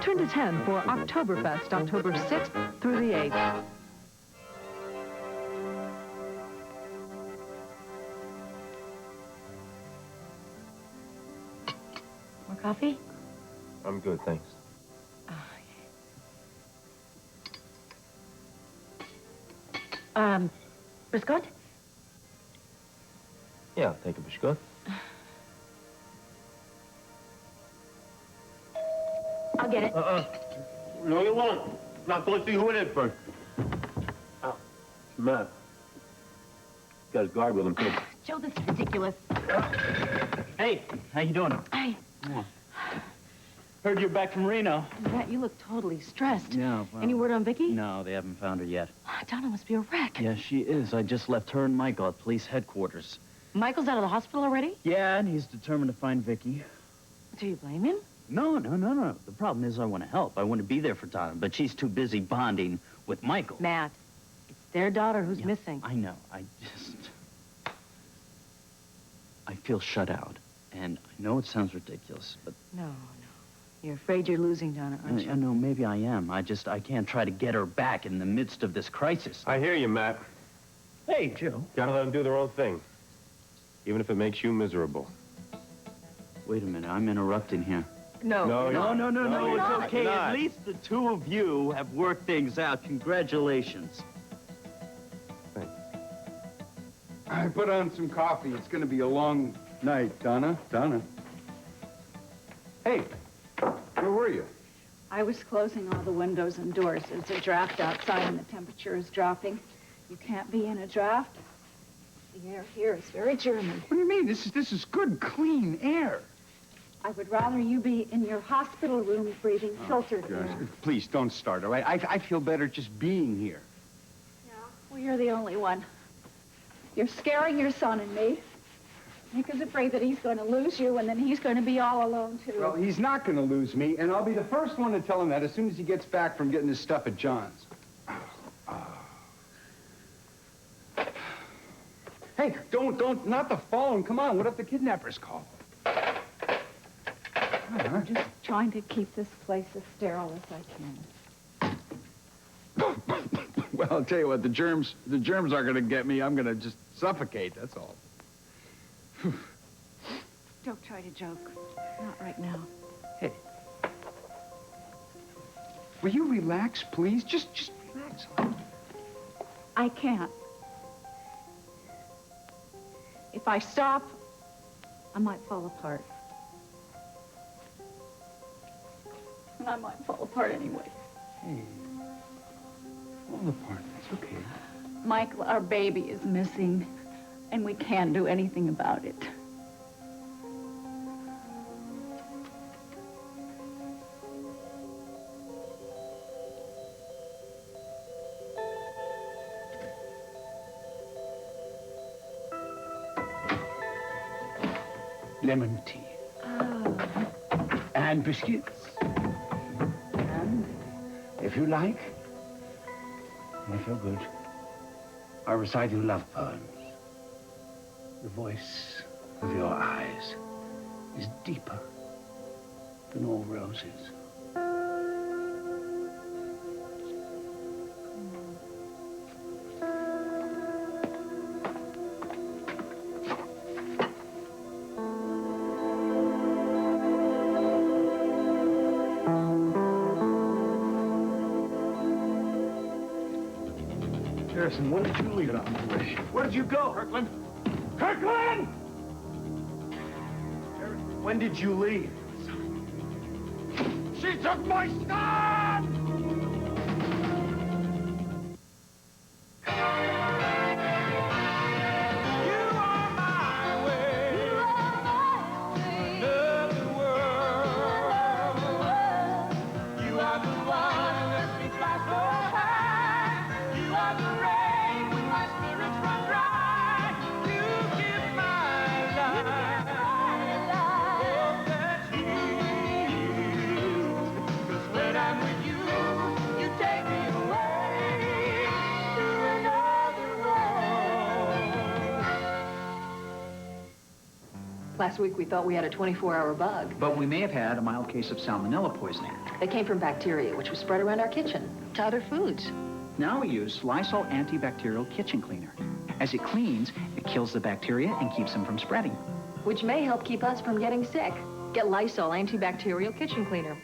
Turn to 10 for Oktoberfest, October 6th through the 8th. More coffee? I'm good, thanks. Biscuit? Yeah, I'll take a biscuit. I'll get it. No, you won't. Now, go see who it is first. Oh, Matt. Got his guard with him, too. Joe, this is ridiculous. Hey, how you doing? Hey. Yeah. Heard you're back from Reno. Matt, you look totally stressed. Yeah, well... Any word on Vicky? No, they haven't found her yet. Donna must be a wreck. Yeah, she is. I just left her and Michael at police headquarters. Michael's out of the hospital already? Yeah, and he's determined to find Vicky. Do you blame him? No. The problem is I want to help. I want to be there for Donna, but she's too busy bonding with Michael. Matt, it's their daughter who's missing. I know. I feel shut out. And I know it sounds ridiculous, but... No. You're afraid you're losing Donna, aren't you? I know, maybe I am. I can't try to get her back in the midst of this crisis. I hear you, Matt. Hey, Joe. Gotta let them do their own thing. Even if it makes you miserable. Wait a minute, I'm interrupting here. No. No, No, it's okay. Not. At least the two of you have worked things out. Congratulations. Thanks. I put on some coffee. It's gonna be a long night, Donna. Hey, where were you? I was closing all the windows and doors. There's a draft outside and the temperature is dropping. You can't be in a draft. The air here is very German. What do you mean? This is good, clean air. I would rather you be in your hospital room breathing filtered air. Please, don't start, all right? I feel better just being here. Yeah, well, you're the only one. You're scaring your son and me. Nick is afraid that he's going to lose you, and then he's going to be all alone, too. Well, he's not going to lose me, and I'll be the first one to tell him that as soon as he gets back from getting his stuff at John's. Hey, don't, not the phone. Come on, what if the kidnappers call? I'm just trying to keep this place as sterile as I can. Well, I'll tell you what, the germs aren't going to get me. I'm going to just suffocate, that's all. Don't try to joke. Not right now. Hey. Will you relax, please? Just relax. I can't. If I stop, I might fall apart. And I might fall apart anyway. Hey. Fall apart, that's okay. Michael, our baby is missing, and we can't do anything about it. Lemon tea. Oh. And biscuits. And, if you like, if you're good, I'll recite you love poems. The voice of your eyes is deeper than all roses. Harrison, when did you leave? Get out of the way. Where did you go? Kirkland! Kirkland! Harrison, when did you leave? She took my son! When I'm with you Last week we thought we had a 24-hour bug. But we may have had a mild case of salmonella poisoning. They came from bacteria, which was spread around our kitchen to other foods. Now we use Lysol antibacterial kitchen cleaner. As it cleans, it kills the bacteria and keeps them from spreading. Which may help keep us from getting sick. Get Lysol antibacterial kitchen cleaner.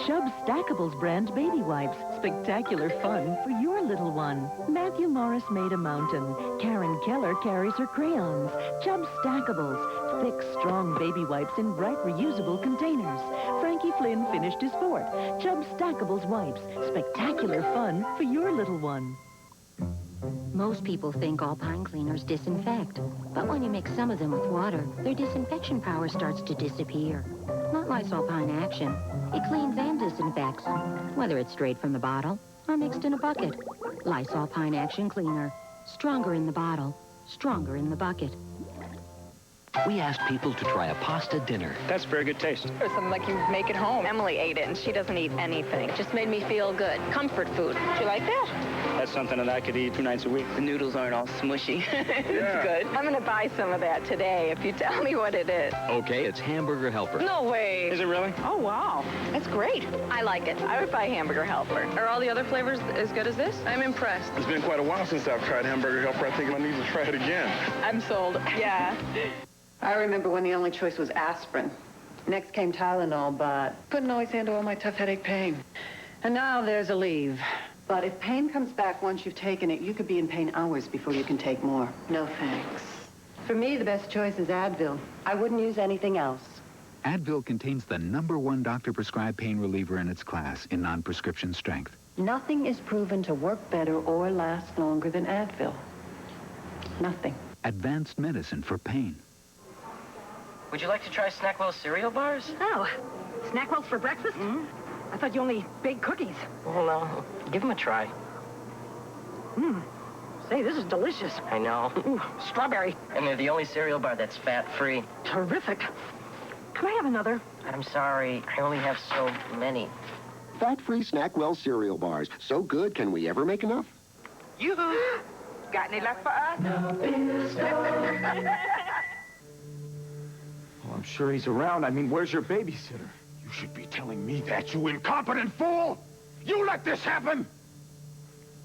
Chubb's Stackables brand baby wipes. Spectacular fun for your little one. Matthew Morris made a mountain. Karen Keller carries her crayons. Chubb's Stackables. Thick, strong baby wipes in bright, reusable containers. Frankie Flynn finished his fourth. Chubb's Stackables wipes. Spectacular fun for your little one. Most people think all pine cleaners disinfect. But when you mix some of them with water, their disinfection power starts to disappear. Not Lysol Pine Action. It cleans and disinfects, whether it's straight from the bottle or mixed in a bucket. Lysol Pine Action Cleaner. Stronger in the bottle, stronger in the bucket. We asked people to try a pasta dinner. That's very good taste. Or something like you make at home. Emily ate it, and she doesn't eat anything. It just made me feel good. Comfort food. Do you like that? That's something that I could eat 2 nights a week. The noodles aren't all smushy. It's good. I'm going to buy some of that today if you tell me what it is. Okay, it's Hamburger Helper. No way. Is it really? Oh, wow. That's great. I like it. I would buy Hamburger Helper. Are all the other flavors as good as this? I'm impressed. It's been quite a while since I've tried Hamburger Helper. I think I need to try it again. I'm sold. Yeah. I remember when the only choice was aspirin. Next came Tylenol, but couldn't always handle all my tough headache pain. And now there's Aleve. But if pain comes back once you've taken it, you could be in pain hours before you can take more. No thanks. For me, the best choice is Advil. I wouldn't use anything else. Advil contains the #1 doctor-prescribed pain reliever in its class in non-prescription strength. Nothing is proven to work better or last longer than Advil. Nothing. Advanced medicine for pain. Would you like to try Snackwell's cereal bars? Oh, Snackwell's for breakfast? I thought you only baked cookies. Well, no. Give them a try. Say, this is delicious. I know. Ooh, strawberry. And they're the only cereal bar that's fat-free. Terrific. Can I have another? I'm sorry. I only have so many. Fat-free Snackwell cereal bars. So good, can we ever make enough? Yoo-hoo. Got any left for us? Well, I'm sure he's around. I mean, where's your babysitter? You should be telling me that, you incompetent fool! You let this happen!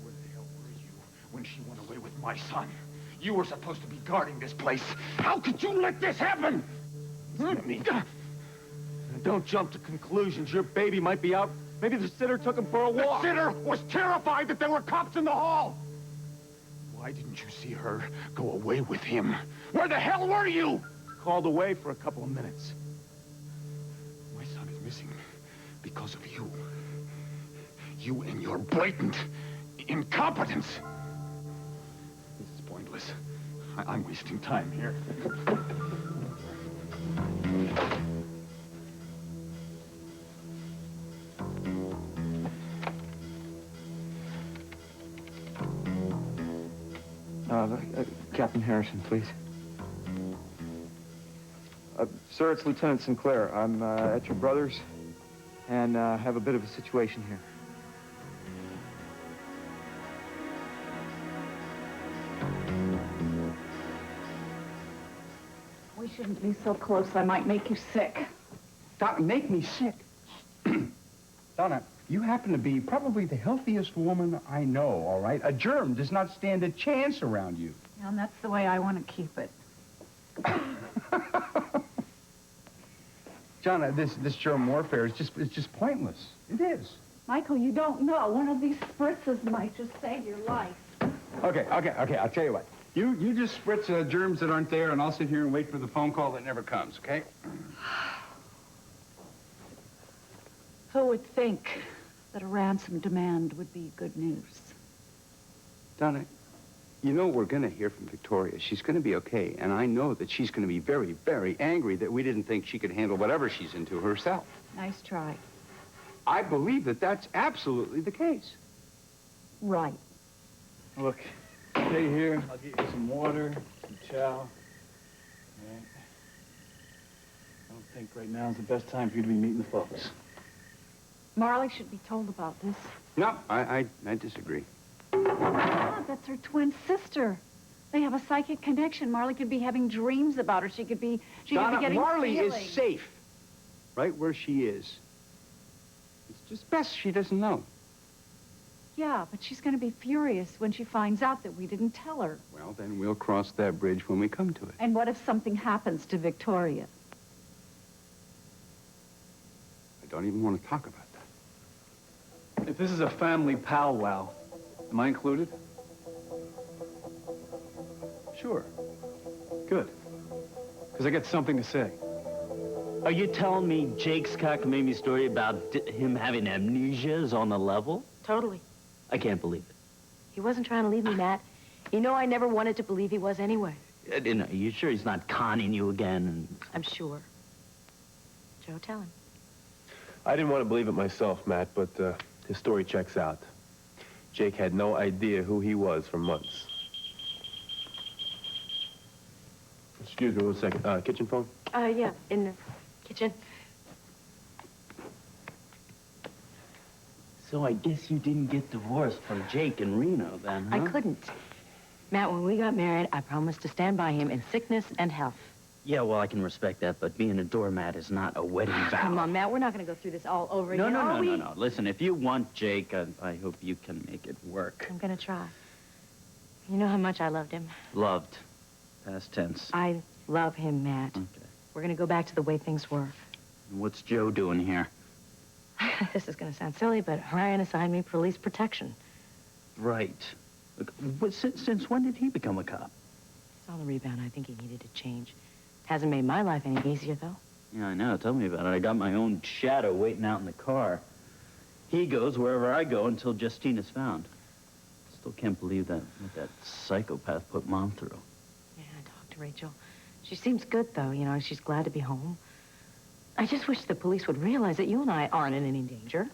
Where the hell were you when she went away with my son? You were supposed to be guarding this place. How could you let this happen? Don't jump to conclusions. Your baby might be out. Maybe the sitter took him for a walk. The sitter was terrified that there were cops in the hall! Why didn't you see her go away with him? Where the hell were you? Called away for a couple of minutes. My son is missing because of you. You and your blatant incompetence. This is pointless. I'm wasting time here. Captain Harrison, please. Sir, it's Lieutenant Sinclair. I'm at your brother's and have a bit of a situation here. We shouldn't be so close. I might make you sick. Make me sick? Donna, you happen to be probably the healthiest woman I know, all right? A germ does not stand a chance around you. Yeah, and that's the way I want to keep it. Donna, this germ warfare is just pointless. It is. Michael, you don't know. One of these spritzes might just save your life. Okay. I'll tell you what. You just spritz germs that aren't there, and I'll sit here and wait for the phone call that never comes, okay? Who would think that a ransom demand would be good news? Donna, you know we're going to hear from Victoria. She's going to be okay, and I know that she's going to be very, very angry that we didn't think she could handle whatever she's into herself. Nice try. I believe that that's absolutely the case. Right. Look, stay here. I'll get you some water, some chow. All right. I don't think right now is the best time for you to be meeting the folks. Marley should be told about this. No, I disagree. Oh, that's her twin sister. They have a psychic connection. Marley could be having dreams about her. She could be Donna, getting Marley is feelings. safe right where she is. It's just best she doesn't know. Yeah, but she's going to be furious when she finds out that we didn't tell her. Well, then we'll cross that bridge when we come to it. And what if something happens to Victoria? I don't even want to talk about that. If this is a family powwow, am I included? Sure. Good. Because I got something to say. Are you telling me Jake's cockamamie story about him having amnesia is on the level? Totally. I can't believe it. He wasn't trying to leave me, Matt. You know I never wanted to believe he was anyway. Are you sure he's not conning you again? I'm sure. Joe, tell him. I didn't want to believe it myself, Matt, but his story checks out. Jake had no idea who he was for months. Excuse me 1 second. Kitchen phone? Yeah, in the kitchen. So I guess you didn't get divorced from Jake and Reno then, huh? I couldn't. Matt, when we got married, I promised to stand by him in sickness and health. Yeah, well, I can respect that, but being a doormat is not a wedding vow. Come on, Matt, we're not going to go through this all over No, again. no. Listen, if you want Jake, I hope you can make it work. I'm going to try. You know how much I loved him. Loved. Past tense. I love him, Matt. Okay. We're going to go back to the way things were. And what's Joe doing here? This is going to sound silly, but Ryan assigned me police protection. Right. Look, since when did he become a cop? It's on the rebound. I think he needed a change. Hasn't made my life any easier, though. Yeah, I know. Tell me about it. I got my own shadow waiting out in the car. He goes wherever I go until Justine is found. Still can't believe what that psychopath put Mom through. Yeah, I talked to Rachel. She seems good, though. You know, she's glad to be home. I just wish the police would realize that you and I aren't in any danger.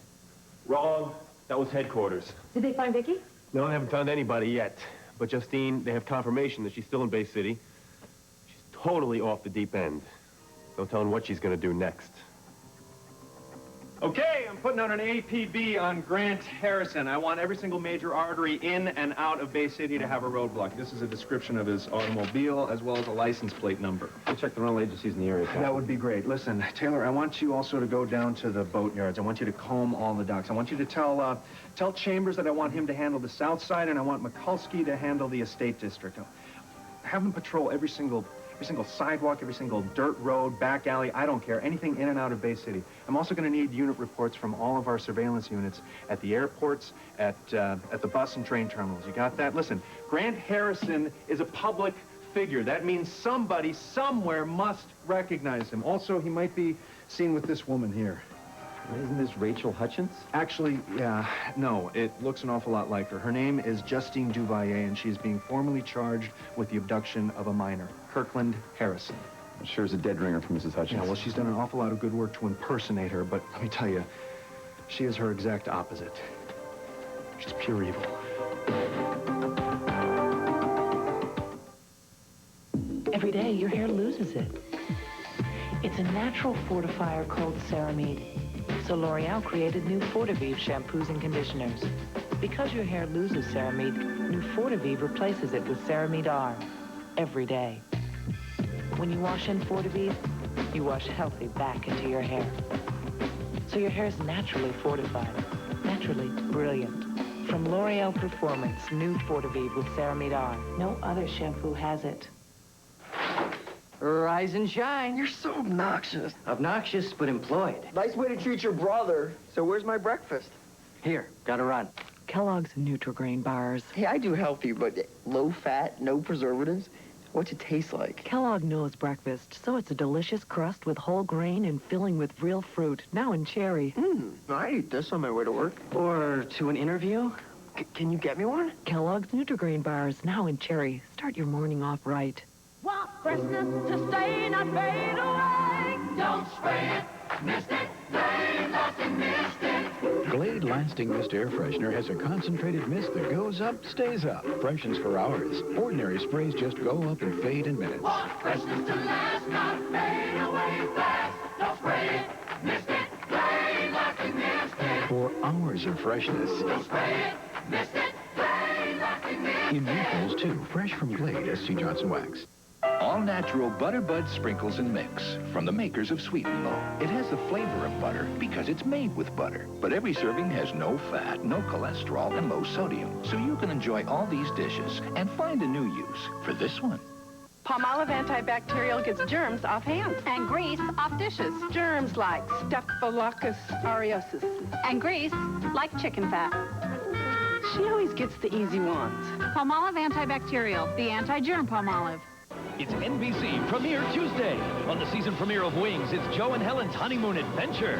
Wrong. That was headquarters. Did they find Vicky? No, they haven't found anybody yet. But Justine, they have confirmation that she's still in Bay City. She's totally off the deep end. No telling what she's going to do next. Okay, I'm putting out an APB on Grant Harrison. I want every single major artery in and out of Bay City to have a roadblock. This is a description of his automobile as well as a license plate number. We'll check the rental agencies in the area. That would be great. Listen, Taylor, I want you also to go down to the boat yards. I want you to comb all the docks. I want you to tell Chambers that I want him to handle the south side, and I want Mikulski to handle the estate district. Have him patrol every single sidewalk, every single dirt road, back alley, I don't care, anything in and out of Bay City. I'm also going to need unit reports from all of our surveillance units at the airports, at the bus and train terminals. You got that? Listen, Grant Harrison is a public figure. That means somebody somewhere must recognize him. Also, he might be seen with this woman here. Isn't this Rachel Hutchins? Actually, yeah, no, it looks an awful lot like her. Her name is Justine Duvalier, and she's being formally charged with the abduction of a minor, Kirkland Harrison. That sure is a dead ringer for Mrs. Hutchins. Yeah, well, she's done an awful lot of good work to impersonate her, but let me tell you, she is her exact opposite. She's pure evil. Every day, your hair loses it. It's a natural fortifier called Ceramide. So L'Oreal created new Fortivive shampoos and conditioners. Because your hair loses Ceramide, new Fortivive replaces it with Ceramide R every day. When you wash in Fortivive, you wash healthy back into your hair. So your hair is naturally fortified, naturally brilliant. From L'Oreal Performance, new Fortivive with Ceramide R. No other shampoo has it. Rise and shine. You're so obnoxious. Obnoxious, but employed. Nice way to treat your brother. So where's my breakfast? Here, gotta run. Kellogg's Nutri-Grain bars. Hey, I do healthy, but low fat, no preservatives. What's it taste like? Kellogg knows breakfast, so it's a delicious crust with whole grain and filling with real fruit, now in cherry. I eat this on my way to work. Or to an interview? Can you get me one? Kellogg's Nutri-Grain bars, now in cherry. Start your morning off right. Want freshness to stay, not fade away. Don't spray it, mist it, Glade Lasting Mist it. Glade Lasting Mist Air Freshener has a concentrated mist that goes up, stays up, freshens for hours. Ordinary sprays just go up and fade in minutes. Want freshness to last, not fade away fast. Don't spray it, mist it, Glade Lasting Mist it. For hours of freshness. Don't spray it, mist it, Glade Lasting Mist it. In refills, too, fresh from Glade SC Johnson Wax. All-natural Butterbud Sprinkles and Mix from the makers of Sweet and Low. It has the flavor of butter because it's made with butter. But every serving has no fat, no cholesterol, and low sodium. So you can enjoy all these dishes and find a new use for this one. Palmolive antibacterial gets germs off hands. And grease off dishes. Germs like Staphylococcus aureus. And grease like chicken fat. She always gets the easy ones. Palmolive antibacterial, the anti-germ Palmolive. It's NBC Premiere Tuesday. On the season premiere of Wings, it's Joe and Helen's honeymoon adventure.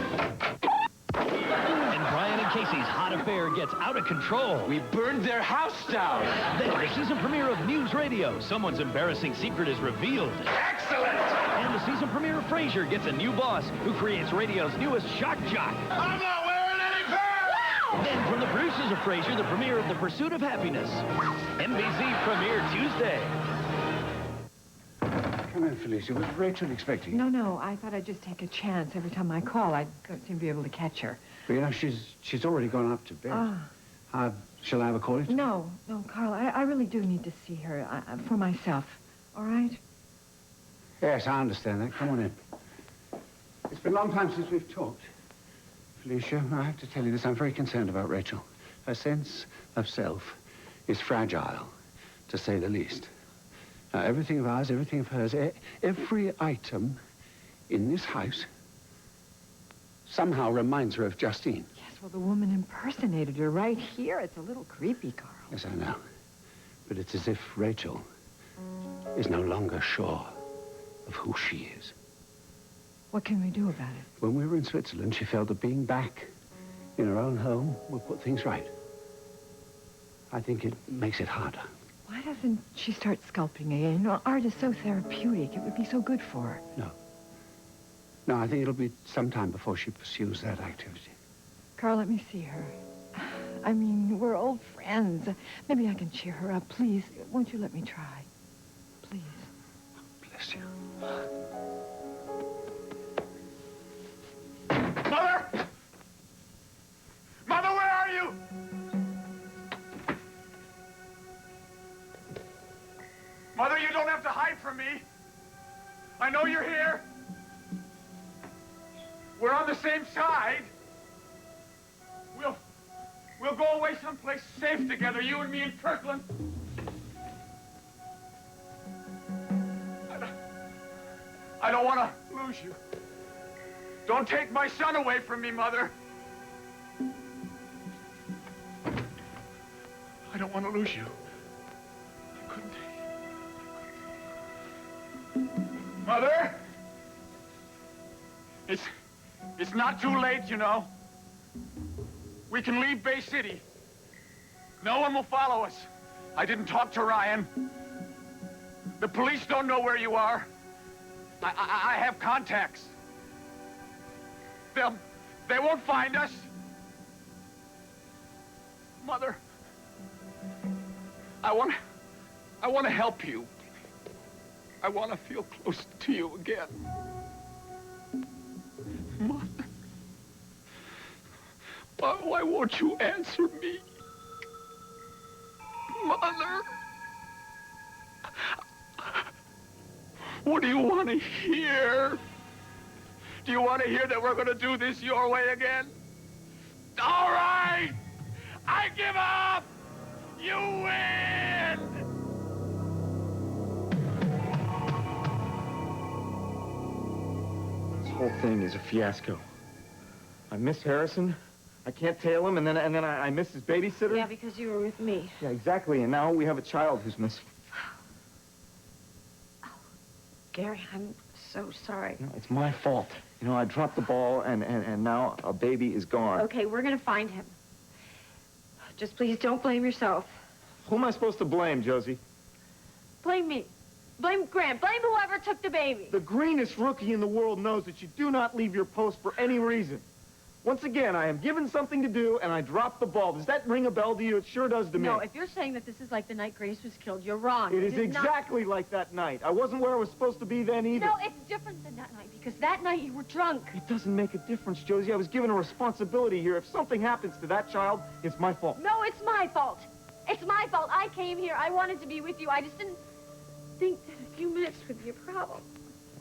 And Brian and Casey's hot affair gets out of control. We burned their house down. Then the season premiere of News Radio. Someone's embarrassing secret is revealed. Excellent! And the season premiere of Frasier gets a new boss who creates radio's newest shock jock. I'm not wearing any pants! Then from the producers of Frasier, the premiere of The Pursuit of Happiness. NBC Premiere Tuesday. Come in, Felicia. Was Rachel expecting you? No, I thought I'd just take a chance. Every time I call, I don't seem to be able to catch her. Well, you know, she's already gone up to bed. Shall I have a call? No, Carl, I really do need to see her for myself. All right? Yes, I understand that. Come on in. It's been a long time since we've talked. Felicia, I have to tell you this. I'm very concerned about Rachel. Her sense of self is fragile, to say the least. Now, everything of ours, everything of hers, every item in this house somehow reminds her of Justine. Yes, well, the woman impersonated her right here. It's a little creepy, Carl. Yes, I know. But it's as if Rachel is no longer sure of who she is. What can we do about it? When we were in Switzerland, she felt that being back in her own home would put things right. I think it makes it harder. Why doesn't she start sculpting again? You know, art is so therapeutic. It would be so good for her. No, I think it'll be some time before she pursues that activity. Carl, let me see her. I mean, we're old friends. Maybe I can cheer her up. Please, won't you let me try? Please. Bless you. Mother! Mother, where are you? Mother, you don't have to hide from me. I know you're here. We're on the same side. We'll go away someplace safe together, you and me in Kirkland. I don't want to lose you. Don't take my son away from me, Mother. I don't want to lose you. I couldn't take you. Mother? It's not too late, you know. We can leave Bay City. No one will follow us. I didn't talk to Ryan. The police don't know where you are. I have contacts. They won't find us. Mother, I want to help you. I want to feel close to you again. Mother, why won't you answer me? Mother, what do you want to hear? Do you want to hear that we're going to do this your way again? All right! I give up! You win! This whole thing is a fiasco. I miss Harrison. I can't tail him, and then I miss his babysitter. Yeah, because you were with me. Yeah, exactly. And now we have a child who's missing. Gary, I'm so sorry. No, it's my fault. You know, I dropped the ball, and now a baby is gone. Okay, we're gonna find him. Just please don't blame yourself. Who am I supposed to blame, Josie? Blame me. Blame Grant. Blame whoever took the baby. The greenest rookie in the world knows that you do not leave your post for any reason. Once again, I am given something to do, and I dropped the ball. Does that ring a bell to you? It sure does to me. No, if you're saying that this is like the night Grace was killed, you're wrong. It is exactly like that night. I wasn't where I was supposed to be then either. No, it's different than that night, because that night you were drunk. It doesn't make a difference, Josie. I was given a responsibility here. If something happens to that child, it's my fault. No, it's my fault. It's my fault. I came here. I wanted to be with you. I just didn't think that a few minutes would be a problem.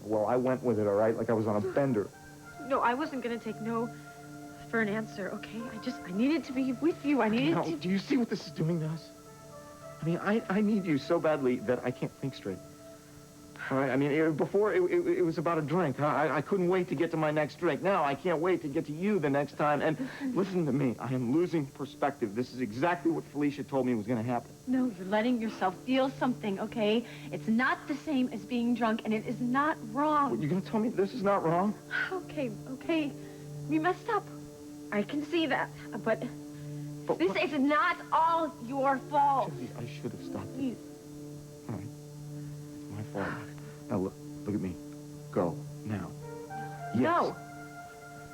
Well, I went with it, all right, like I was on a bender. No, I wasn't going to take no for an answer, okay? I needed to be with you. I needed to... Do you see what this is doing to us? I mean, I need you so badly that I can't think straight. All right, I mean, before it was about a drink. I couldn't wait to get to my next drink. Now I can't wait to get to you the next time. And listen to me, I am losing perspective. This is exactly what Felicia told me was going to happen. No, you're letting yourself feel something, okay? It's not the same as being drunk, and it is not wrong. What, you're going to tell me this is not wrong? Okay. We messed up. I can see that, but this is not all your fault. Jesse, I should have stopped Please. All right. It's my fault. Now, look at me. Go. Now. Yes. No.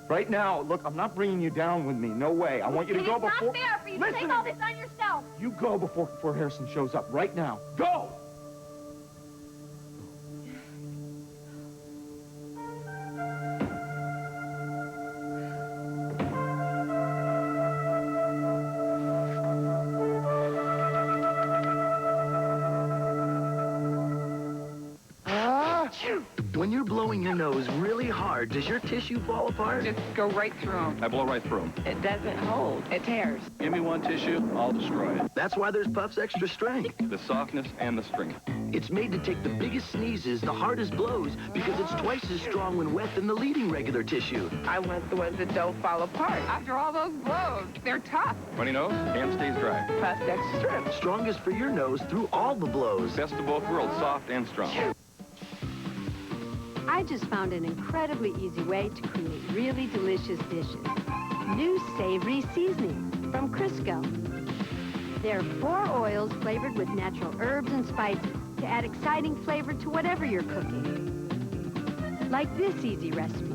Right now. Look, I'm not bringing you down with me. No way. I want you to go before... It's not fair for you to take all this on yourself. You go before Harrison shows up. Right now. Go! When you're blowing your nose really hard, does your tissue fall apart? Just go right through them. I blow right through them. It doesn't hold. It tears. Give me one tissue, I'll destroy it. That's why there's Puff's Extra Strength. The softness and the strength. It's made to take the biggest sneezes, the hardest blows, because it's twice as strong when wet than the leading regular tissue. I want the ones that don't fall apart. After all those blows, they're tough. Funny nose, and stays dry. Puff's Extra Strength. Strongest for your nose through all the blows. Best of both worlds, soft and strong. I just found an incredibly easy way to create really delicious dishes. New savory seasoning from Crisco. There are 4 oils flavored with natural herbs and spices to add exciting flavor to whatever you're cooking. Like this easy recipe.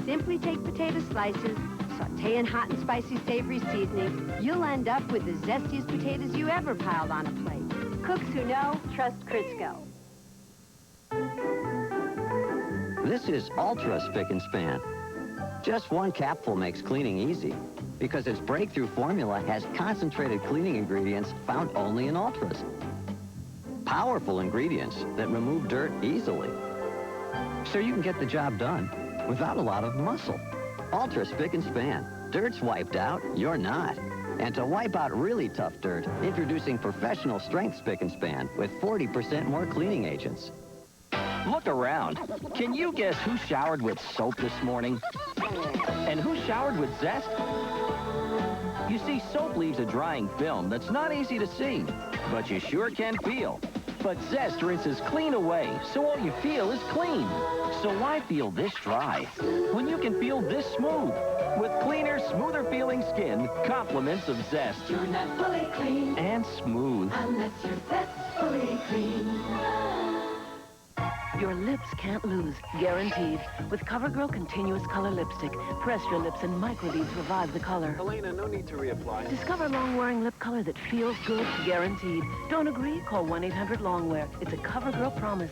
Simply take potato slices, saute in hot and spicy savory seasoning. You'll end up with the zestiest potatoes you ever piled on a plate. Cooks who know, trust Crisco. This is Ultra Spick and Span. Just one capful makes cleaning easy because its breakthrough formula has concentrated cleaning ingredients found only in Ultras. Powerful ingredients that remove dirt easily. So you can get the job done without a lot of muscle. Ultra Spick and Span. Dirt's wiped out, you're not. And to wipe out really tough dirt, introducing professional strength Spick and Span with 40% more cleaning agents. Look around. Can you guess who showered with soap this morning? And who showered with Zest? You see, soap leaves a drying film that's not easy to see, but you sure can feel. But Zest rinses clean away, so all you feel is clean. So why feel this dry when you can feel this smooth? With cleaner, smoother feeling skin, compliments of Zest. You're not fully clean. And smooth. Unless you're zestfully clean. Your lips can't lose, guaranteed. With CoverGirl Continuous Color Lipstick, press your lips and microbeads revive the color. Elena, no need to reapply. Discover long-wearing lip color that feels good, guaranteed. Don't agree? Call 1-800-LONGWEAR. It's a CoverGirl promise.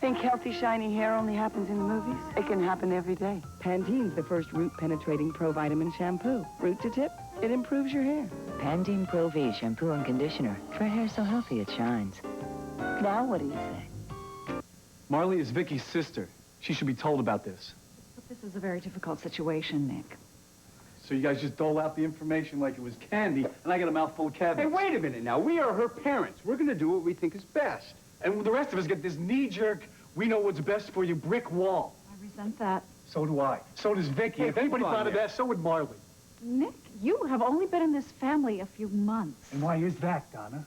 Think healthy, shiny hair only happens in the movies? It can happen every day. Pantene's the first root-penetrating pro-vitamin shampoo. Root to tip, it improves your hair. Pantene Pro V shampoo and conditioner for hair so healthy it shines. Now, what do you say? Marley is Vicky's sister. She should be told about this. But this is a very difficult situation, Nick. So you guys just dole out the information like it was candy, and I got a mouthful of cabbage. Hey, wait a minute now. We are her parents. We're going to do what we think is best. And the rest of us get this knee-jerk, we know what's best for you brick wall. I resent that. So do I. So does Vicky. Hey, if anybody hold on thought of there. that, so would Marley. Nick, you have only been in this family a few months. And why is that, Donna?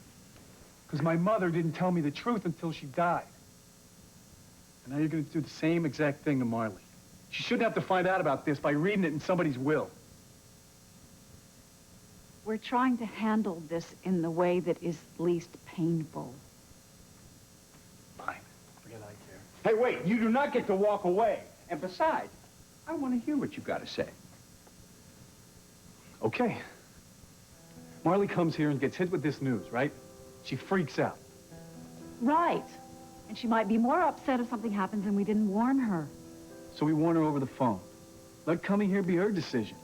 Because my mother didn't tell me the truth until she died. And now you're going to do the same exact thing to Marley. She shouldn't have to find out about this by reading it in somebody's will. We're trying to handle this in the way that is least painful. Fine. Forget I care. Hey, wait. You do not get to walk away. And besides, I want to hear what you've got to say. Okay. Marley comes here and gets hit with this news, right? She freaks out. Right. And she might be more upset if something happens and we didn't warn her. So we warn her over the phone. Let coming here be her decision.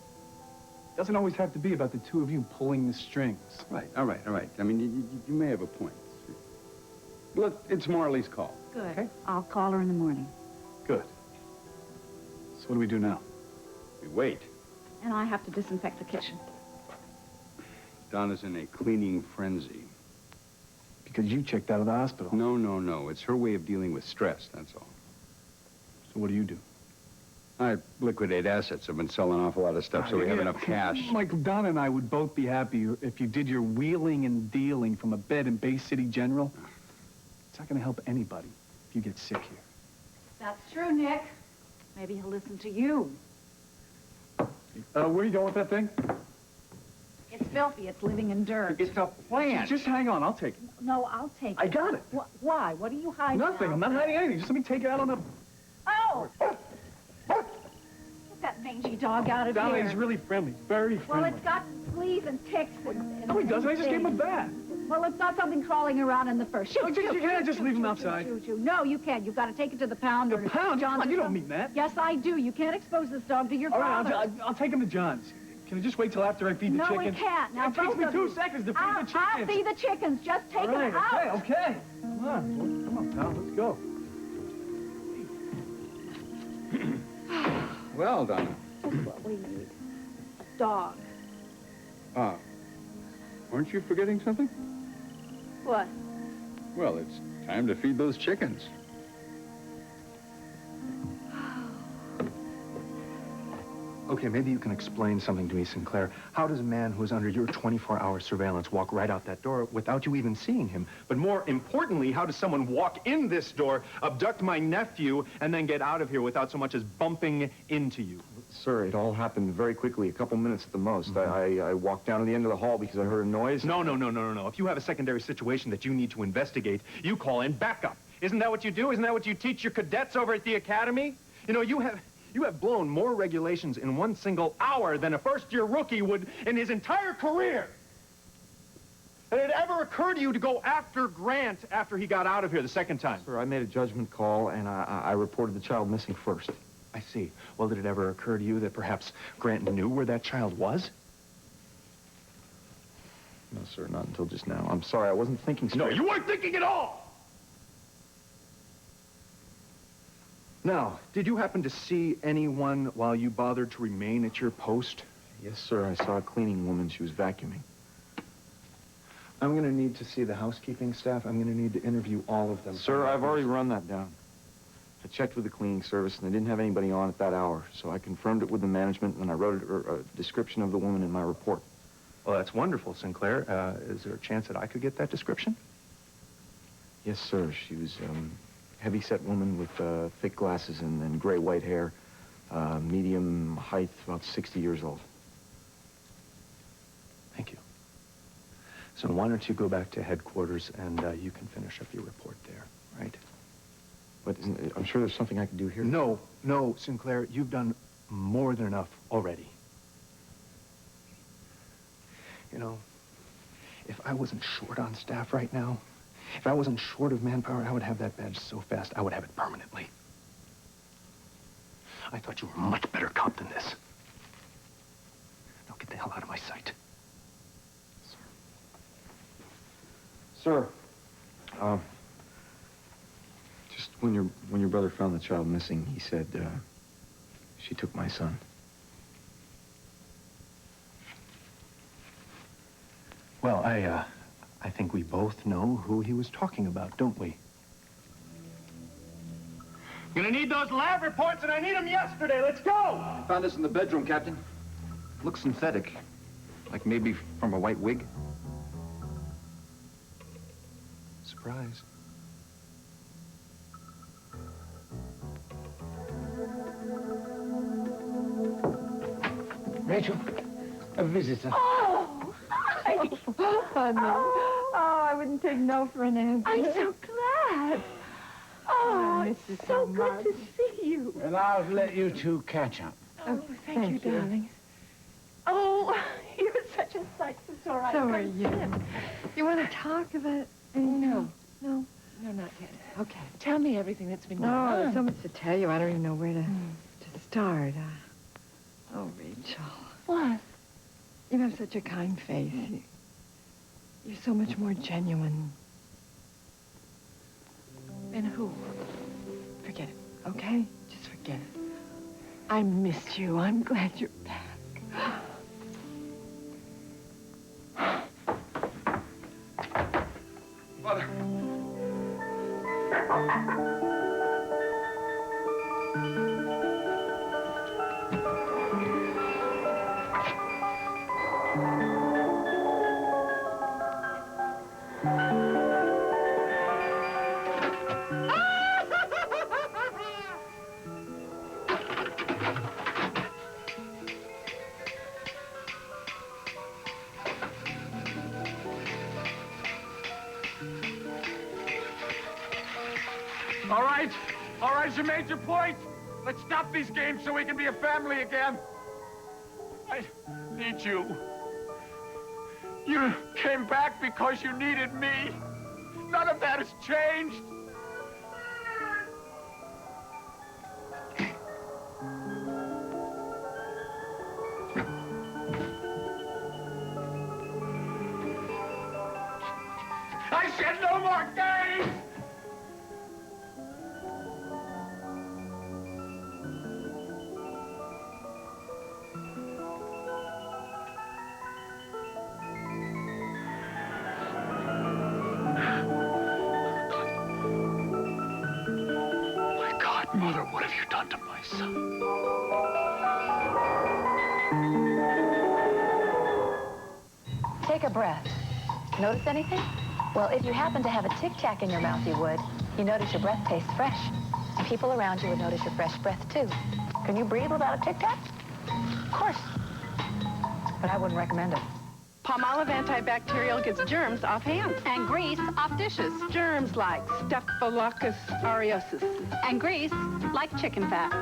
Doesn't always have to be about the two of you pulling the strings. Right, all right, all right. I mean, you may have a point. Look, it's Marley's call. Good. Okay. I'll call her in the morning. Good. So what do we do now? We wait. And I have to disinfect the kitchen. Donna's in a cleaning frenzy. Because you checked out of the hospital. No, no, no. It's her way of dealing with stress, that's all. So what do you do? I liquidate assets. I've been selling off a lot of stuff so we have enough cash. Michael, Donna and I would both be happy if you did your wheeling and dealing from a bed in Bay City General. It's not going to help anybody if you get sick here. That's true, Nick. Maybe he'll listen to you. Where are you going with that thing? It's filthy. It's living in dirt. It's a plant. Just hang on. I'll take it. No, I'll take it. I got it. Why? What are you hiding? Nothing. I'm not hiding anything. Just let me take it out on the... Oh! Get that mangy dog out of Donna, here. he's really friendly. Very friendly. Well, it's got fleas and ticks and No, he doesn't. I just gave him a things. bath. Well, it's not something crawling around in the fur. Shoot, shoot, You can't just shoot, leave him shoot, outside. shoot, shoot. No, you can't. You've got to take it to the pound. The or pound? John's. Come on, you don't mean that. Yes, I do. You can't expose this dog to your All right, father. I'll take him to John's. Can I just wait till after I feed the No, chickens? it can't. Now, It takes both me of 2 you. seconds to feed the chickens. I'll feed the chickens. Just take All right, them out. okay. Come on. Come on, pal. Let's go. Well, Donna. Just what we need. Dog. Aren't you forgetting something? What? Well, it's time to feed those chickens. Okay, maybe you can explain something to me, Sinclair. How does a man who is under your 24-hour surveillance walk right out that door without you even seeing him? But more importantly, how does someone walk in this door, abduct my nephew, and then get out of here without so much as bumping into you? Sir, it all happened very quickly, a couple minutes at the most. I walked down to the end of the hall because I heard a noise. No. If you have a secondary situation that you need to investigate, you call in backup. Isn't that what you do? Isn't that what you teach your cadets over at the academy? You know, you have blown more regulations in 1 single hour than a first-year rookie would in his entire career. Had it ever occurred to you to go after Grant after he got out of here the second time? Sir, I made a judgment call, and I reported the child missing first. I see. Well, did it ever occur to you that perhaps Grant knew where that child was? No, sir, not until just now. I'm sorry, I wasn't thinking straight. No, you weren't thinking at all! Now, did you happen to see anyone while you bothered to remain at your post? Yes, sir, I saw a cleaning woman. She was vacuuming. I'm going to need to see the housekeeping staff. I'm going to need to interview all of them. Sir, I've already run that down. I checked with the cleaning service, and they didn't have anybody on at that hour, so I confirmed it with the management, and I wrote a description of the woman in my report. Well, that's wonderful, Sinclair. Is there a chance that I could get that description? Yes, sir. She was heavy-set woman with thick glasses and gray-white hair, medium height, about 60 years old. Thank you. So why don't you go back to headquarters and you can finish up your report there, right? But I'm sure there's something I can do here. No, Sinclair, you've done more than enough already. You know, if I wasn't short on staff right now, if I wasn't short of manpower, I would have that badge so fast I would have it permanently. I thought you were a much better cop than this. Now get the hell out of my sight. Sir, just when your brother found the child missing, he said, she took my son. Well, I think we both know who he was talking about, don't we? Gonna need those lab reports, and I need them yesterday. Let's go! Found this in the bedroom, Captain. Looks synthetic, like maybe from a white wig. Surprise. Rachel, a visitor. Oh, hi. Honey. Oh, I wouldn't take no for an answer. I'm so glad. Oh, it's so good to see you. And I'll let you two catch up. Oh, thank you, darling. Oh, you're such a sight. It's all right. So are you. You want to talk about anything? No, not yet. Okay, tell me everything that's been No, going on. there's so much to tell you. I don't even know where to start. Oh, Rachel. What? You have such a kind face. You're so much more genuine. And who? Forget it, okay? Just forget it. I missed you. I'm glad you're back. Mother. All right, you made your point. Let's stop these games so we can be a family again. I need you. You came back because you needed me. None of that has changed. I said no more games! Mother, what have you done to my son? Take a breath. Notice anything? Well, if you happen to have a tic-tac in your mouth, you would. You notice your breath tastes fresh. People around you would notice your fresh breath, too. Can you breathe without a tic-tac? Of course. But I wouldn't recommend it. Palmolive antibacterial gets germs off hands. And grease off dishes. Germs like Staphylococcus aureus. And grease like chicken fat.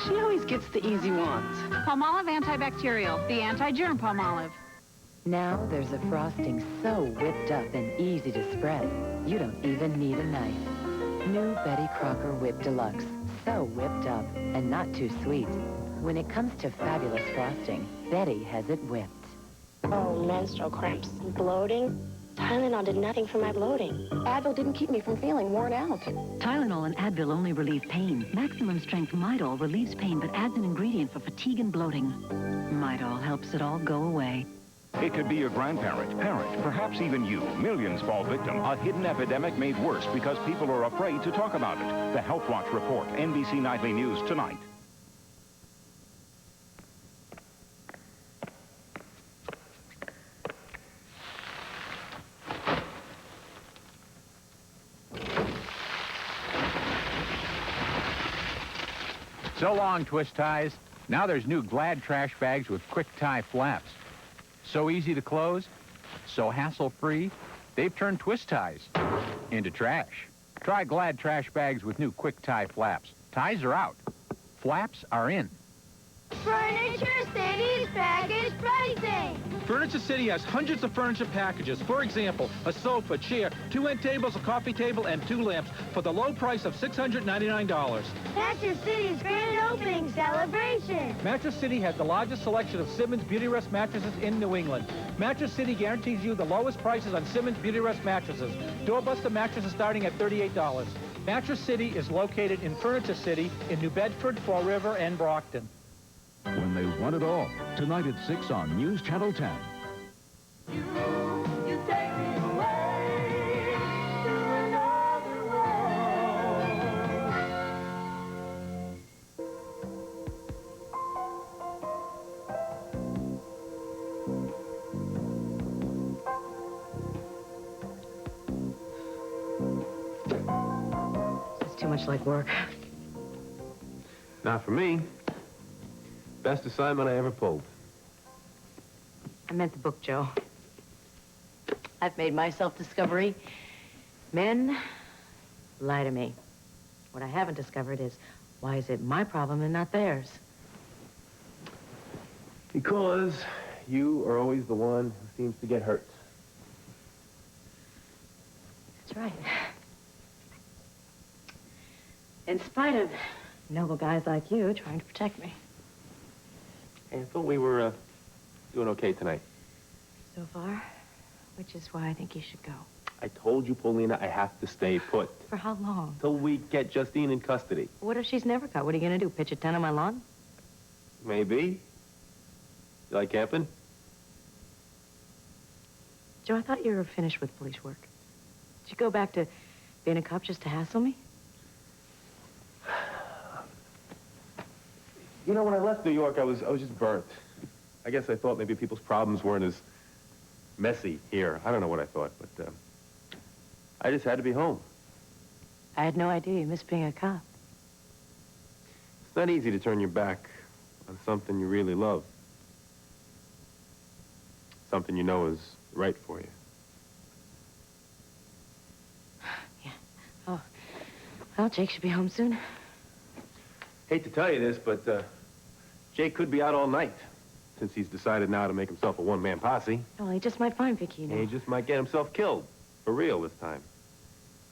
She always gets the easy ones. Palmolive antibacterial, the anti-germ Palmolive. Now there's a frosting so whipped up and easy to spread, you don't even need a knife. New Betty Crocker Whip Deluxe. So whipped up and not too sweet. When it comes to fabulous frosting, Betty has it whipped. Oh, menstrual cramps and bloating. Tylenol did nothing for my bloating. Advil didn't keep me from feeling worn out. Tylenol and Advil only relieve pain. Maximum strength Midol relieves pain but adds an ingredient for fatigue and bloating. Midol helps it all go away. It could be your grandparent, parent, perhaps even you. Millions fall victim. A hidden epidemic made worse because people are afraid to talk about it. The Health Watch report, NBC Nightly News tonight. So long, twist ties. Now there's new Glad trash bags with quick tie flaps. So easy to close, so hassle-free, they've turned twist ties into trash. Try Glad trash bags with new quick tie flaps. Ties are out. Flaps are in. Furniture City's package pricing. Furniture City has hundreds of furniture packages. For example, a sofa, chair, 2 end tables, a coffee table, and 2 lamps for the low price of $699. Mattress City's grand opening celebration. Mattress City has the largest selection of Simmons Beautyrest mattresses in New England. Mattress City guarantees you the lowest prices on Simmons Beautyrest mattresses. Doorbuster mattresses starting at $38. Mattress City is located in Furniture City in New Bedford, Fall River, and Brockton. When they want it all. Tonight at 6 on News Channel 10. You take me away to another world. It's too much like work. Not for me. Best assignment I ever pulled. I meant the book, Joe. I've made my self-discovery. Men lie to me. What I haven't discovered is, why is it my problem and not theirs? Because you are always the one who seems to get hurt. That's right. In spite of noble guys like you trying to protect me. Hey, I thought we were Doing okay tonight. So far, which is why I think you should go. I told you, Paulina, I have to stay put. For how long? Till we get Justine in custody. What if she's never caught? What are you going to do, pitch a tent on my lawn? Maybe. You like camping? Joe, I thought you were finished with police work. Did you go back to being a cop just to hassle me? You know, when I left New York, I was just burnt. I guess I thought maybe people's problems weren't as messy here. I don't know what I thought, but I just had to be home. I had no idea you missed being a cop. It's not easy to turn your back on something you really love. Something you know is right for you. Yeah. Oh. Well, Jake should be home soon. Hate to tell you this, but Jake could be out all night, since he's decided now to make himself a one-man posse. Well, he just might find Vicky, you know. And he just might get himself killed. For real this time.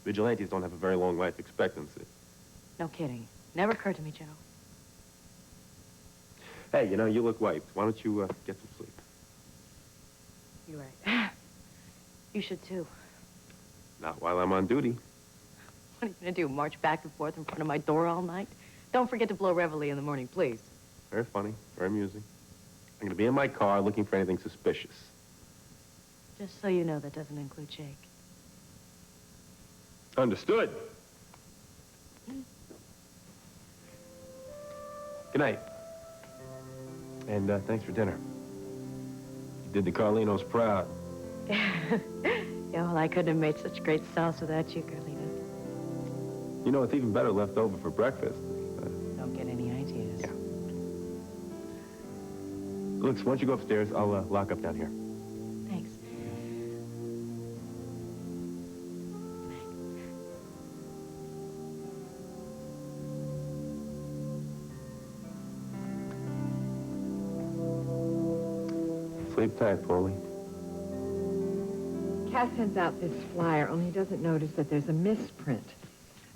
Vigilantes don't have a very long life expectancy. No kidding. Never occurred to me, Joe. Hey, you know, you look wiped. Why don't you get some sleep? You're right. You should, too. Not while I'm on duty. What are you going to do, march back and forth in front of my door all night? Don't forget to blow reveille in the morning, please. Very funny, very amusing. I'm going to be in my car looking for anything suspicious. Just so you know, that doesn't include Jake. Understood. Good night. And thanks for dinner. You did the Carlinos proud. Yeah, well, I couldn't have made such great sauce without you, Carlina. You know, it's even better left over for breakfast. Don't get any ideas. Yeah. Look, why don't you go upstairs? I'll lock up down here. Thanks. Sleep tight, Paulie. Cass sends out this flyer, only he doesn't notice that there's a misprint.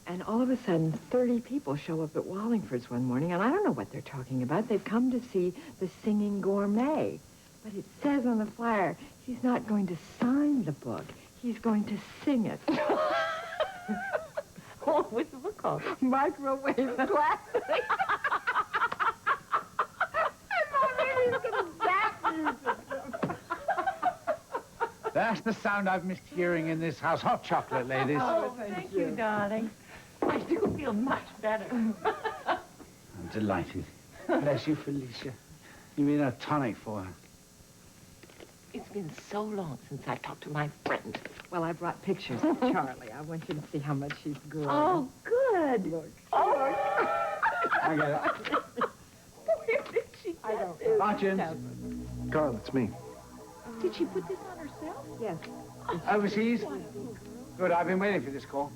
And all of a sudden, 30 people show up at Wallingford's one morning, and I don't know what they're talking about. They've come to see the Singing Gourmet. But it says on the flyer, he's not going to sign the book. He's going to sing it. Oh, what's the book called? Microwave Classic. I thought maybe he was going to zap music. That's the sound I've missed hearing in this house. Hot chocolate, ladies. Oh, thank you, darling. I do feel much better. I'm delighted. Bless you, Felicia. You mean a tonic for her. It's been so long since I talked to my friend. Well, I brought pictures of Charlie. I want you to see how much she's grown. Oh, good. Look. Oh. I get it. Where did she get this? Margins. Carl, it's me. Did she put this on herself? Yes. Overseas? Good, I've been waiting for this call.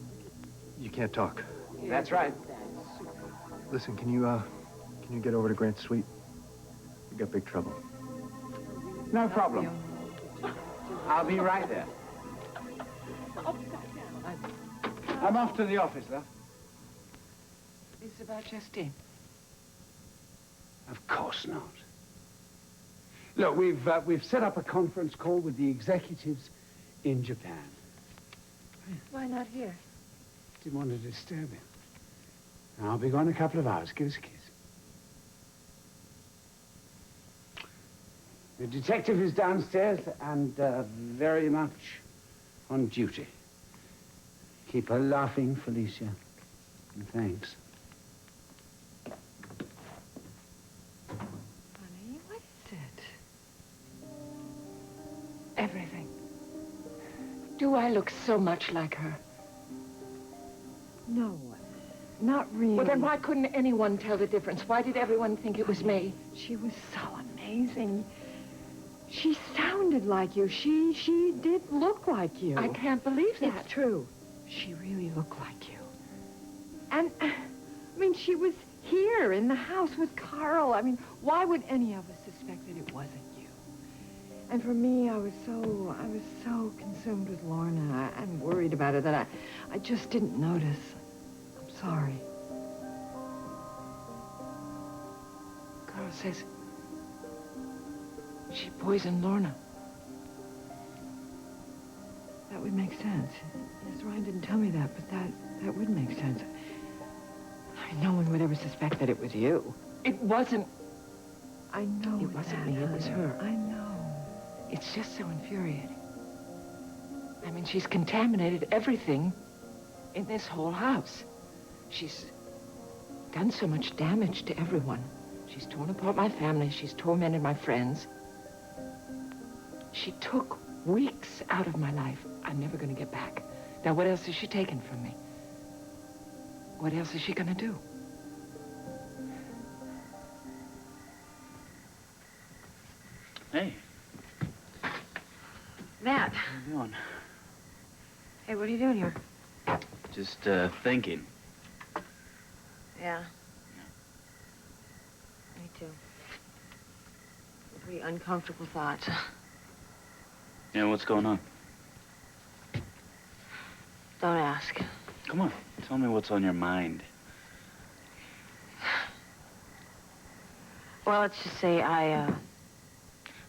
You can't talk. That's right. Listen, can you get over to Grant's suite? We got big trouble. No problem. I'll be right there. I'm off to the office, love. Is it about Justine? Of course not. Look, we've set up a conference call with the executives in Japan. Why not here? Didn't want to disturb him. I'll be gone a couple of hours. Give us a kiss. The detective is downstairs and very much on duty. Keep her laughing, Felicia. And thanks. Honey, what is it? Everything. Do I look so much like her? No, not really. Well, then why couldn't anyone tell the difference? Why did everyone think it was me? She was so amazing. She sounded like you. She did look like you. I can't believe that. It's true. She really looked like you. And, I mean, she was here in the house with Carl. I mean, why would any of us suspect that it wasn't you? And for me, I was so consumed with Lorna and worried about her that I just didn't notice. I'm sorry. Carl says She poisoned Lorna. That would make sense. Yes, Ryan didn't tell me that, but that would make sense. I mean, no one would ever suspect that it was you. It wasn't. I know It wasn't me, it was her. I know. It's just so infuriating. I mean, she's contaminated everything in this whole house. She's done so much damage to everyone. She's torn apart my family. She's tormented my friends. She took weeks out of my life I'm never going to get back. Now, what else has she taken from me? What else is she going to do? Hey. Matt. How you doing? Hey, what are you doing here? Just, thinking. Yeah. Me too. Pretty uncomfortable thoughts. Yeah, what's going on? Don't ask. Come on, tell me what's on your mind. Well, let's just say I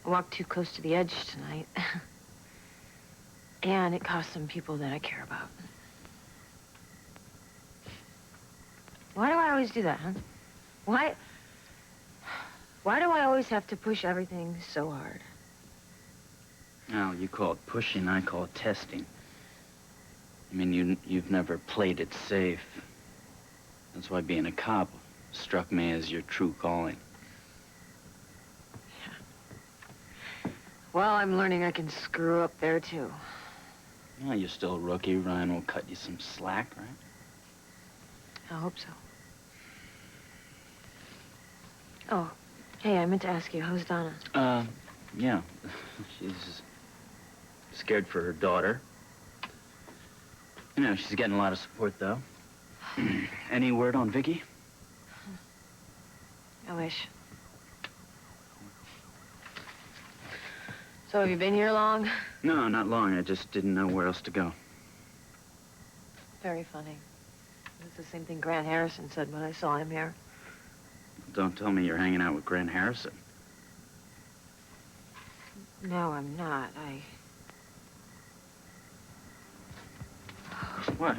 walked too close to the edge tonight. And it cost some people that I care about. Why do I always do that, huh? Why do I always have to push everything so hard? Well, you call it pushing, I call it testing. I mean, you've never played it safe. That's why being a cop struck me as your true calling. Yeah. Well, I'm learning I can screw up there, too. Well, you're still a rookie. Ryan will cut you some slack, right? I hope so. Oh, hey, I meant to ask you, how's Donna? Yeah. She's scared for her daughter. You know, she's getting a lot of support, though. Any word on Vicky? I wish. So have you been here long? No, not long. I just didn't know where else to go. Very funny. It's the same thing Grant Harrison said when I saw him here. Don't tell me you're hanging out with Grant Harrison. No, I'm not. What?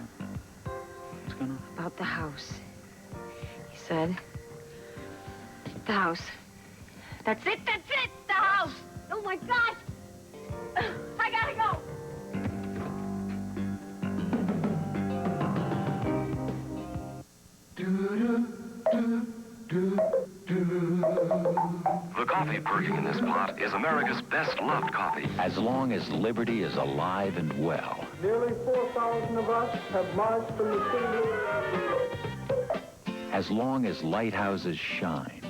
What's going on? About the house. He said, the house. That's it, the house! Oh my gosh! I gotta go! The coffee perking in this pot is America's best-loved coffee. As long as liberty is alive and well. Nearly 4,000 of us have marched from the city. As long as lighthouses shine.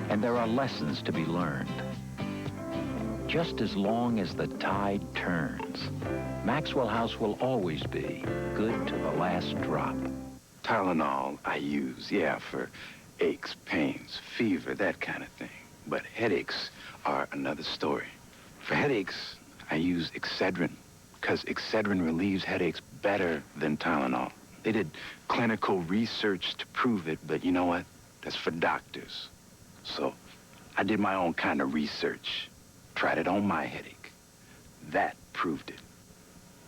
And there are lessons to be learned. Just as long as the tide turns, Maxwell House will always be good to the last drop. Tylenol I use, yeah, for aches, pains, fever, that kind of thing. But headaches are another story. For headaches, I use Excedrin, because Excedrin relieves headaches better than Tylenol. They did clinical research to prove it, but you know what? That's for doctors. So I did my own kind of research. Tried it on my headache. That proved it.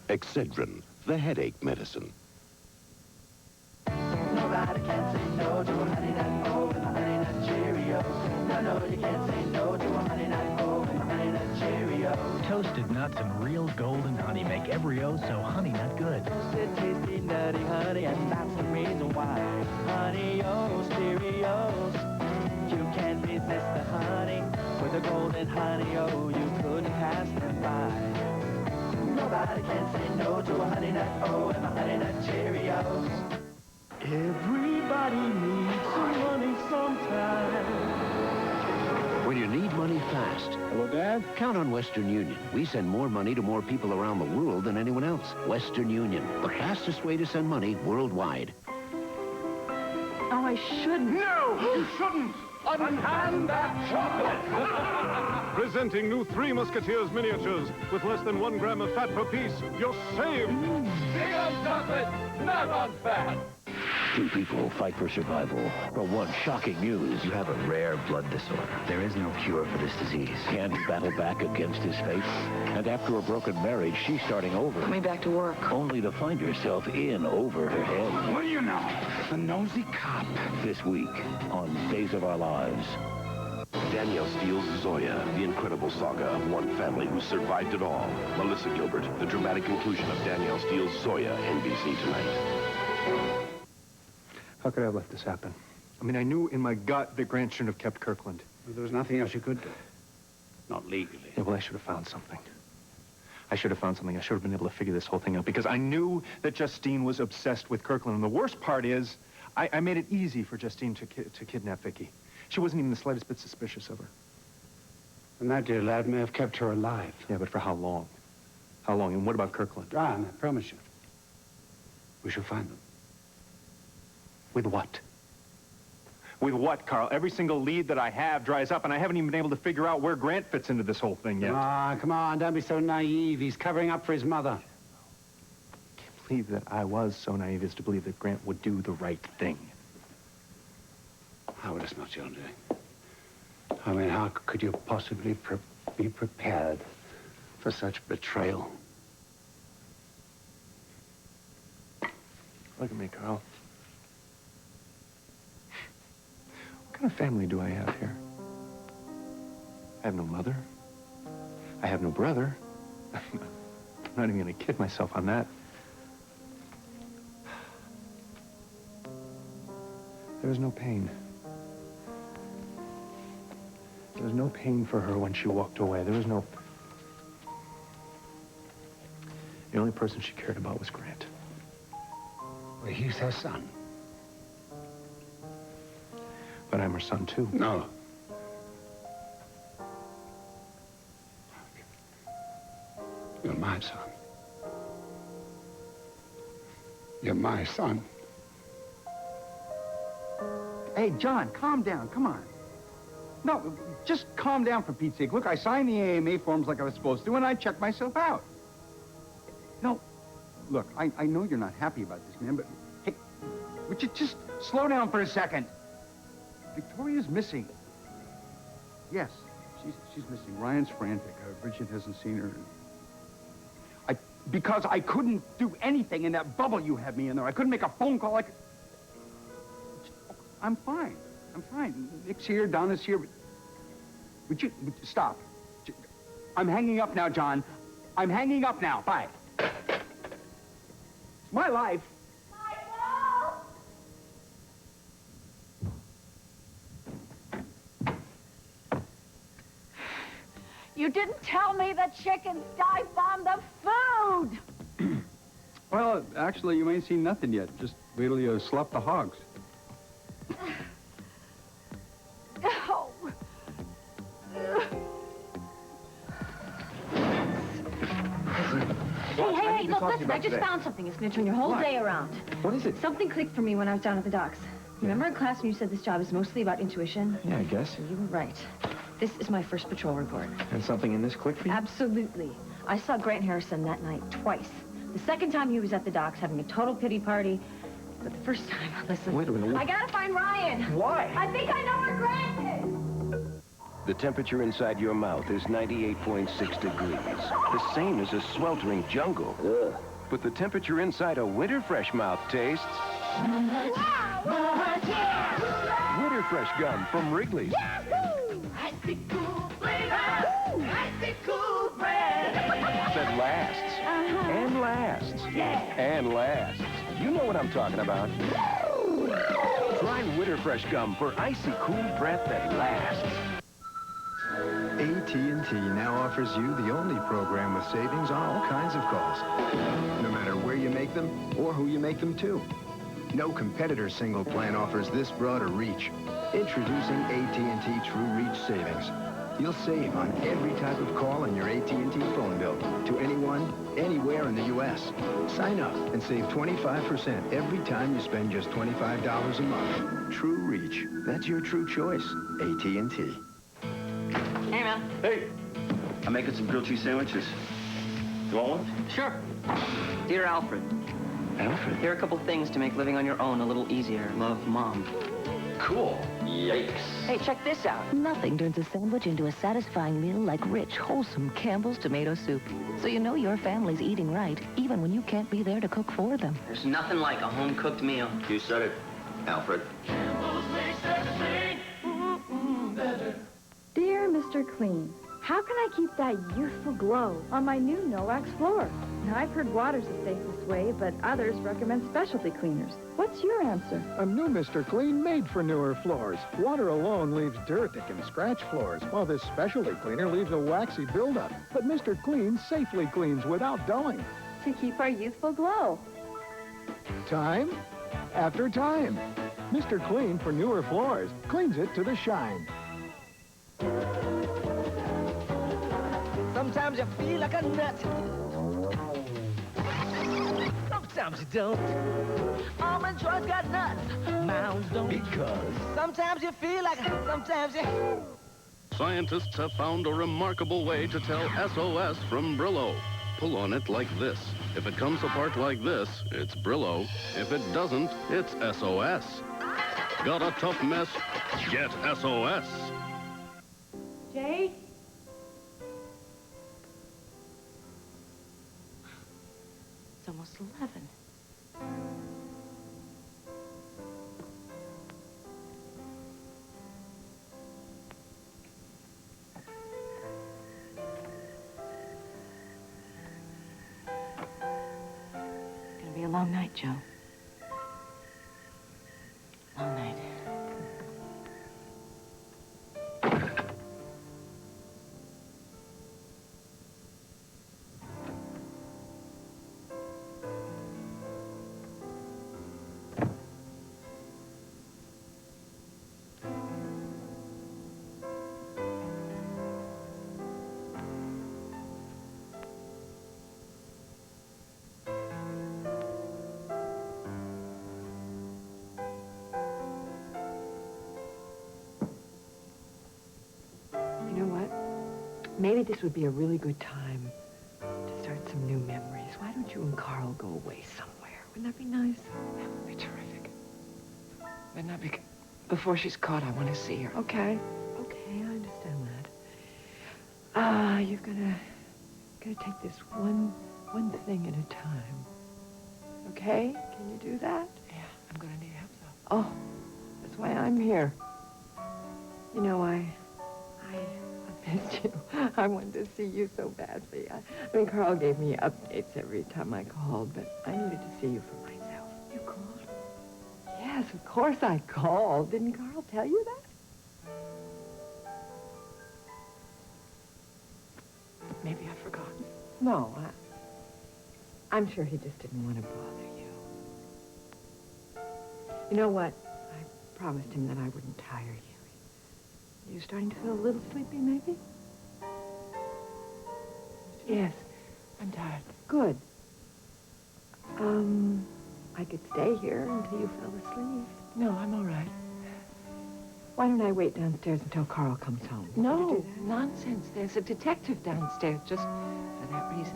Excedrin, the headache medicine. Nobody can say no to a Honey Nut O and a Honey Nut Cheerio. No, you can't say no to a Honey Nut O and a Honey Nut Cheerio. Toasted nuts and real golden honey make every O so Honey Nut good. Toasted, tasty, nutty honey, and that's the reason why. Honey O's, Cheerios. You can't resist the honey. With a golden honey O, you couldn't pass them by. Nobody can say no to a Honey Nut O and a Honey Nut Cheerios. Everybody needs some money sometime. When you need money fast. Hello, Dad? Count on Western Union. We send more money to more people around the world than anyone else. Western Union, the fastest way to send money worldwide. Oh, I shouldn't. No, you shouldn't. Unhand that chocolate. Presenting new Three Musketeers miniatures with less than 1 gram of fat per piece. You're saved. Big on chocolate, not on fat. Two people fight for survival. But one shocking news. You have a rare blood disorder. There is no cure for this disease. Can he battle back against his fate? And after a broken marriage, she's starting over. Put me back to work. Only to find herself in over her head. What do you know? A nosy cop. This week on Days of Our Lives. Danielle Steele's Zoya, the incredible saga of one family who survived it all. Melissa Gilbert, the dramatic conclusion of Danielle Steele's Zoya, NBC tonight. How could I have let this happen? I mean, I knew in my gut that Grant shouldn't have kept Kirkland. Well, there was nothing else you could do. Not legally. Yeah, well, I should have found something. I should have found something. I should have been able to figure this whole thing out because I knew that Justine was obsessed with Kirkland. And the worst part is, I made it easy for Justine to kidnap Vicky. She wasn't even the slightest bit suspicious of her. And that, dear lad, may have kept her alive. Yeah, but for how long? How long? And what about Kirkland? Brian, I promise you. We shall find them. With what? With what, Carl? Every single lead that I have dries up, and I haven't even been able to figure out where Grant fits into this whole thing yet. Come on, don't be so naive. He's covering up for his mother. I can't believe that I was so naive as to believe that Grant would do the right thing. Howard, it's not your doing. I mean, how could you possibly be prepared for such betrayal? Look at me, Carl. What kind of family do I have here? I have no mother. I have no brother. I'm not even going to kid myself on that. There was no pain. There was no pain for her when she walked away. There was no... The only person she cared about was Grant. Well, he's her son. But I'm her son, too. No. You're my son. You're my son. Hey, John, calm down. Come on. No, just calm down for Pete's sake. Look, I signed the AMA forms like I was supposed to, and I checked myself out. No, look, I know you're not happy about this, man, but hey, would you just slow down for a second? Victoria's missing. Yes, she's missing. Ryan's frantic. Bridget hasn't seen her. Because I couldn't do anything in that bubble you had me in there. I couldn't make a phone call. I'm fine. I'm fine. Nick's here, Donna's here. Would you stop? I'm hanging up now, John. I'm hanging up now. Bye. It's my life. You didn't tell me the chickens dive-bombed the food! Well, actually, you ain't seen nothing yet. Just wait till you slop the hogs. Oh. Hey, look, listen, I just found something. It's going to turn your whole day around. What is it? Something clicked for me when I was down at the docks. Remember in class when you said this job is mostly about intuition? Yeah, I guess. You were right. This is my first patrol report. And something in this clicked for you? Absolutely. I saw Grant Harrison that night twice. The second time he was at the docks having a total pity party. But the first time, listen. Wait a minute. I gotta find Ryan. Why? I think I know where Grant is. The temperature inside your mouth is 98.6 degrees, the same as a sweltering jungle. But the temperature inside a Winter Fresh mouth tastes... Winter Fresh gum from Wrigley's. Icy cool flavor, icy cool bread. That lasts, and lasts, and lasts. You know what I'm talking about. Try Winter Fresh gum for icy cool breath that lasts. AT&T now offers you the only program with savings on all kinds of calls, no matter where you make them or who you make them to. No competitor single plan offers this broader reach. Introducing AT&T True Reach Savings. You'll save on every type of call on your AT&T phone bill to anyone, anywhere in the U.S. Sign up and save 25% every time you spend just $25 a month. True Reach. That's your true choice. AT&T. Hey, man. Hey. I'm making some grilled cheese sandwiches. You want one? Sure. Dear Alfred, Alfred. Here are a couple things to make living on your own a little easier. Love, Mom. Cool. Yikes. Hey, check this out. Nothing turns a sandwich into a satisfying meal like rich, wholesome Campbell's tomato soup. So you know your family's eating right, even when you can't be there to cook for them. There's nothing like a home-cooked meal. You said it, Alfred. Dear Mr. Clean, how can I keep that youthful glow on my new No Explorer? Now, I've heard water's the safest way, but others recommend specialty cleaners. What's your answer? A new Mr. Clean made for newer floors. Water alone leaves dirt that can scratch floors, while this specialty cleaner leaves a waxy buildup. But Mr. Clean safely cleans without dulling. To keep our youthful glow. Time after time. Mr. Clean for newer floors cleans it to the shine. Sometimes you feel like a nut. Sometimes you don't. Almond Joy's got nuts. Mounds don't. Because sometimes you feel like, sometimes you... Scientists have found a remarkable way to tell SOS from Brillo. Pull on it like this. If it comes apart like this, it's Brillo. If it doesn't, it's SOS. Got a tough mess? Get SOS. Jay? It's almost 11. It's gonna be a long night, Joe. Long night. Maybe this would be a really good time to start some new memories. Why don't you and Carl go away somewhere? Wouldn't that be nice? That would be terrific. But not before she's caught. I want to see her. Okay. Okay, I understand that. You've gotta take this one thing at a time. Okay? Can you do that? Yeah, I'm gonna need help, though. Oh, that's why I'm here. You know, I missed you. I wanted to see you so badly. I mean, Carl gave me updates every time I called, but I needed to see you for myself. You called? Yes, of course I called. Didn't Carl tell you that? Maybe I've forgotten. No, I'm sure he just didn't want to bother you. You know what? I promised him that I wouldn't tire you. You're starting to feel a little sleepy, maybe? Yes, I'm tired. Good. I could stay here until you fell asleep. No, I'm all right. Why don't I wait downstairs until Carl comes home? No, nonsense. There's a detective downstairs just for that reason.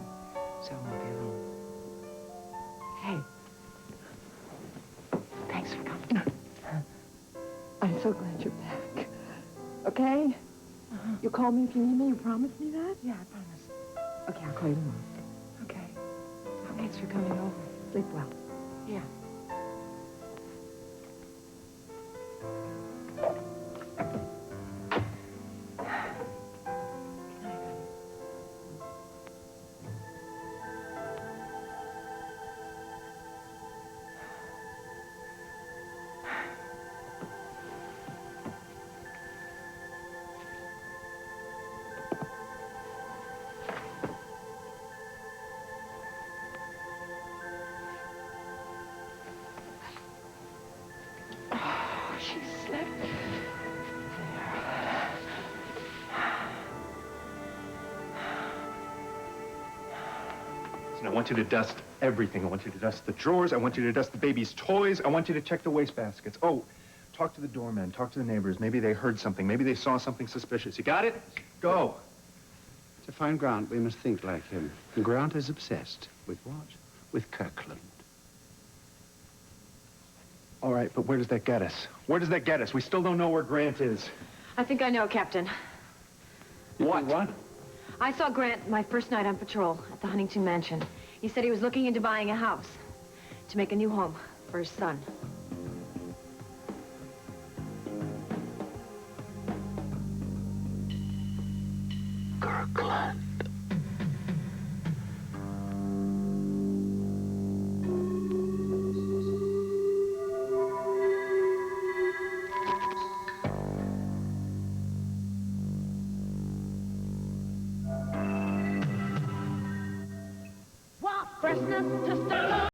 So I won't be alone. Hey. Thanks for coming. I'm so glad you're back. Okay? You call me if you need me. You promise me that? Yeah, I promise. Okay, I'll call you tomorrow. Okay. Thanks for coming over. Sleep well. Yeah. She slept there. Listen, I want you to dust everything. I want you to dust the drawers. I want you to dust the baby's toys. I want you to check the wastebaskets. Oh, talk to the doorman. Talk to the neighbors. Maybe they heard something. Maybe they saw something suspicious. You got it? Go. To find Grant, we must think like him. And Grant is obsessed with what? With Kirkland. All right, but where does that get us? Where does that get us? We still don't know where Grant is. I think I know, Captain. What? I saw Grant my first night on patrol at the Huntington Mansion. He said he was looking into buying a house to make a new home for his son. Kirkland. Freshness to start.